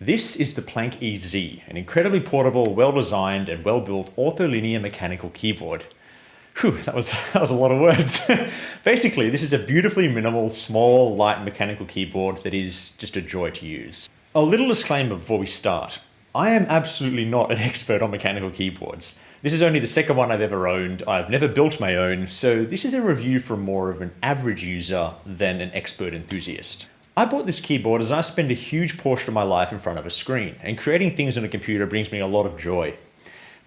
This is the Planck EZ, an incredibly portable, well-designed and well-built ortholinear mechanical keyboard. Whew, that was a lot of words. Basically, this is a beautifully minimal, small, light mechanical keyboard that is just a joy to use. A little disclaimer before we start. I am absolutely not an expert on mechanical keyboards. This is only the second one I've ever owned. I've never built my own, so this is a review from more of an average user than an expert enthusiast. I bought this keyboard as I spend a huge portion of my life in front of a screen, and creating things on a computer brings me a lot of joy.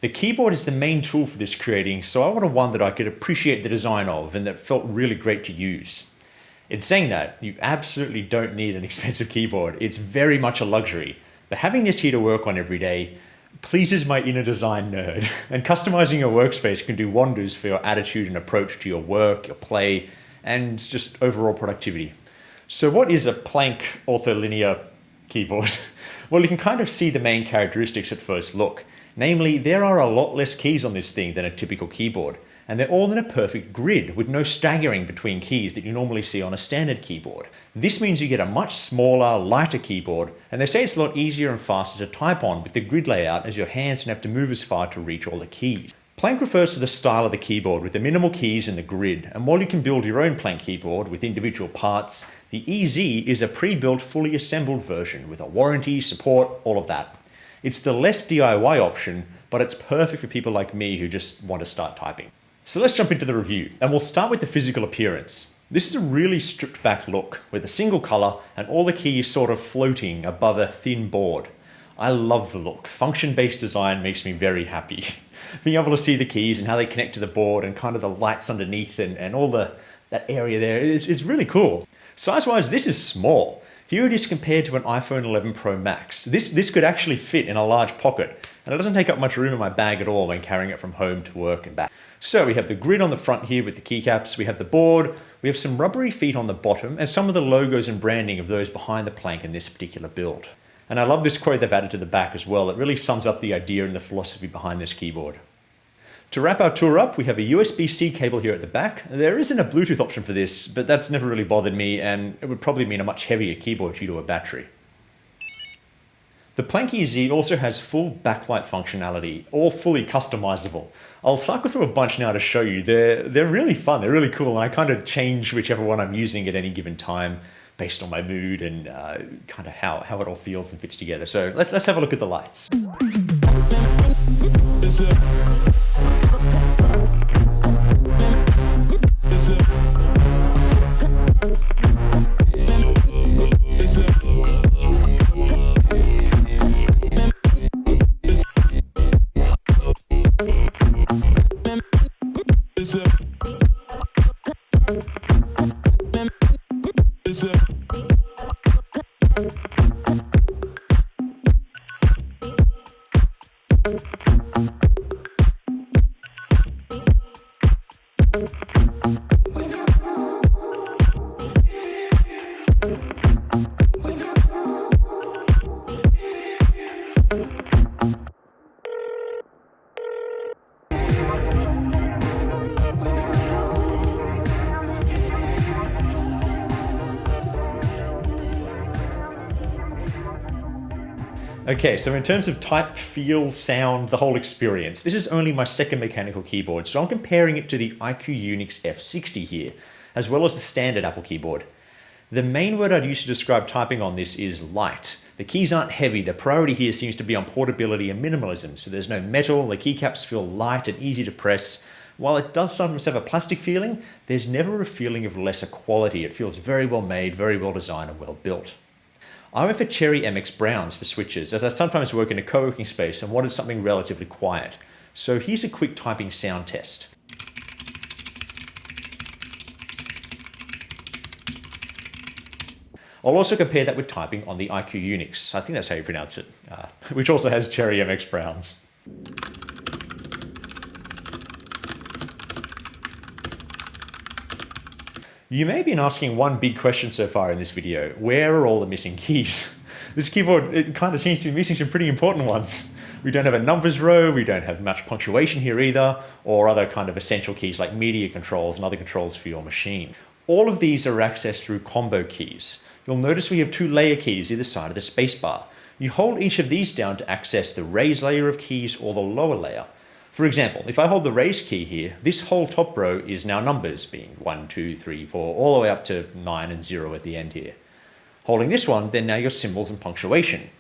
The keyboard is the main tool for this creating, so I wanted one that I could appreciate the design of and that felt really great to use. In saying that, you absolutely don't need an expensive keyboard. It's very much a luxury, but having this here to work on every day pleases my inner design nerd, and customizing your workspace can do wonders for your attitude and approach to your work, your play, and just overall productivity. So what is a Planck ortholinear keyboard? Well, you can kind of see the main characteristics at first look. Namely, there are a lot less keys on this thing than a typical keyboard, and they're all in a perfect grid with no staggering between keys that you normally see on a standard keyboard. This means you get a much smaller, lighter keyboard, and they say it's a lot easier and faster to type on with the grid layout, as your hands don't have to move as far to reach all the keys. Planck refers to the style of the keyboard with the minimal keys in the grid, and while you can build your own Planck keyboard with individual parts, the EZ is a pre-built, fully assembled version with a warranty, support, all of that. It's the less DIY option, but it's perfect for people like me who just want to start typing. So let's jump into the review, and we'll start with the physical appearance. This is a really stripped back look with a single color and all the keys sort of floating above a thin board. I love the look. Function-based design makes me very happy. Being able to see the keys and how they connect to the board and kind of the lights underneath and all that area there is really cool. Size-wise, this is small. Here it is compared to an iPhone 11 Pro Max. This could actually fit in a large pocket, and it doesn't take up much room in my bag at all when carrying it from home to work and back. So we have the grid on the front here with the keycaps, we have the board, we have some rubbery feet on the bottom, and some of the logos and branding of those behind the Planck in this particular build. And I love this quote they've added to the back as well. It really sums up the idea and the philosophy behind this keyboard. To wrap our tour up, we have a USB-C cable here at the back. There isn't a Bluetooth option for this, but that's never really bothered me, and it would probably mean a much heavier keyboard due to a battery. The Planck EZ also has full backlight functionality, all fully customizable. I'll cycle through a bunch now to show you. They're really fun, they're really cool, and I kind of change whichever one I'm using at any given time based on my mood and kind of how it all feels and fits together. So let's have a look at the lights. Okay, so in terms of type, feel, sound, the whole experience, this is only my second mechanical keyboard, so I'm comparing it to the iQ Unix F60 here, as well as the standard Apple keyboard. The main word I'd use to describe typing on this is light. The keys aren't heavy, the priority here seems to be on portability and minimalism, so there's no metal, the keycaps feel light and easy to press. While it does sometimes have a plastic feeling, there's never a feeling of lesser quality. It feels very well made, very well designed and well built. I went for Cherry MX Browns for switches, as I sometimes work in a co-working space and wanted something relatively quiet. So here's a quick typing sound test. I'll also compare that with typing on the iQ Unix, I think that's how you pronounce it, which also has Cherry MX Browns. You may have been asking one big question so far in this video: where are all the missing keys? This keyboard, it kind of seems to be missing some pretty important ones. We don't have a numbers row, we don't have much punctuation here either, or other kind of essential keys like media controls and other controls for your machine. All of these are accessed through combo keys. you'll notice we have two layer keys either side of the spacebar. You hold each of these down to access the raise layer of keys or the lower layer. For example, if I hold the raise key here, this whole top row is now numbers, being 1, 2, 3, 4, all the way up to 9 and 0 at the end here. Holding this one, then now your symbols and punctuation.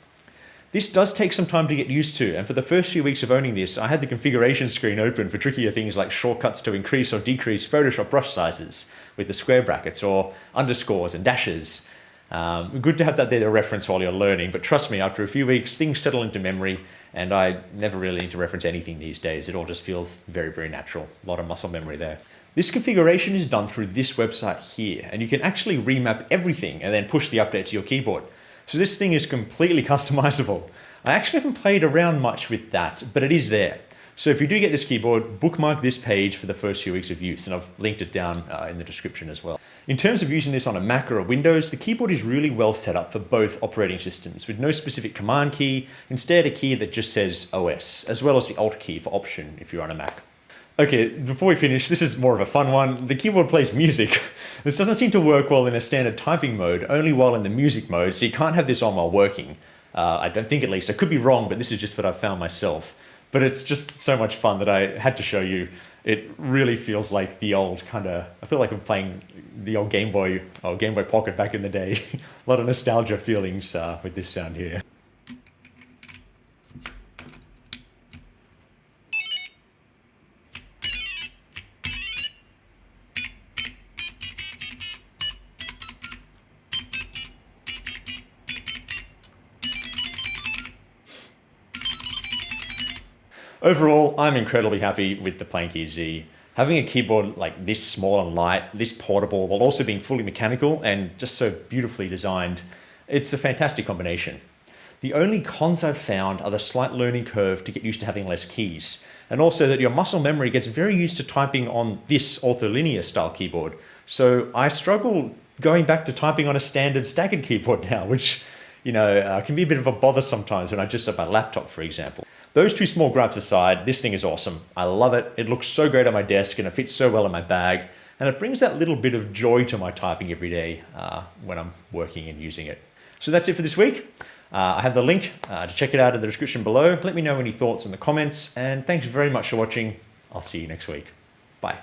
This does take some time to get used to, and for the first few weeks of owning this, I had the configuration screen open for trickier things like shortcuts to increase or decrease Photoshop brush sizes with the square brackets or underscores and dashes. Good to have that there to reference while you're learning, but trust me, after a few weeks, things settle into memory, and I never really need to reference anything these days. It all just feels very, very natural. A lot of muscle memory there. This configuration is done through this website here, and you can actually remap everything and then push the update to your keyboard. So this thing is completely customizable. I actually haven't played around much with that, but it is there. So if you do get this keyboard, bookmark this page for the first few weeks of use, and I've linked it down in the description as well. In terms of using this on a Mac or a Windows, the keyboard is really well set up for both operating systems with no specific command key, instead a key that just says OS, as well as the Alt key for option if you're on a Mac. Okay, before we finish, this is more of a fun one. The keyboard plays music. This doesn't seem to work well in a standard typing mode, only while in the music mode, so you can't have this on while working. I don't think, at least. I could be wrong, but this is just what I've found myself. But it's just so much fun that I had to show you. It really feels like the old I feel like I'm playing the old Game Boy or Game Boy Pocket back in the day. A lot of nostalgia feelings with this sound here. Overall, I'm incredibly happy with the Planck EZ. Having a keyboard like this small and light, this portable, while also being fully mechanical and just so beautifully designed, it's a fantastic combination. The only cons I've found are the slight learning curve to get used to having less keys, and also that your muscle memory gets very used to typing on this ortholinear style keyboard. So I struggle going back to typing on a standard staggered keyboard now, which can be a bit of a bother sometimes when I just set my laptop, for example. Those two small gripes aside, this thing is awesome. I love it. It looks so great on my desk and it fits so well in my bag. And it brings that little bit of joy to my typing every day when I'm working and using it. So that's it for this week. I have the link to check it out in the description below. Let me know any thoughts in the comments. And thanks very much for watching. I'll see you next week. Bye.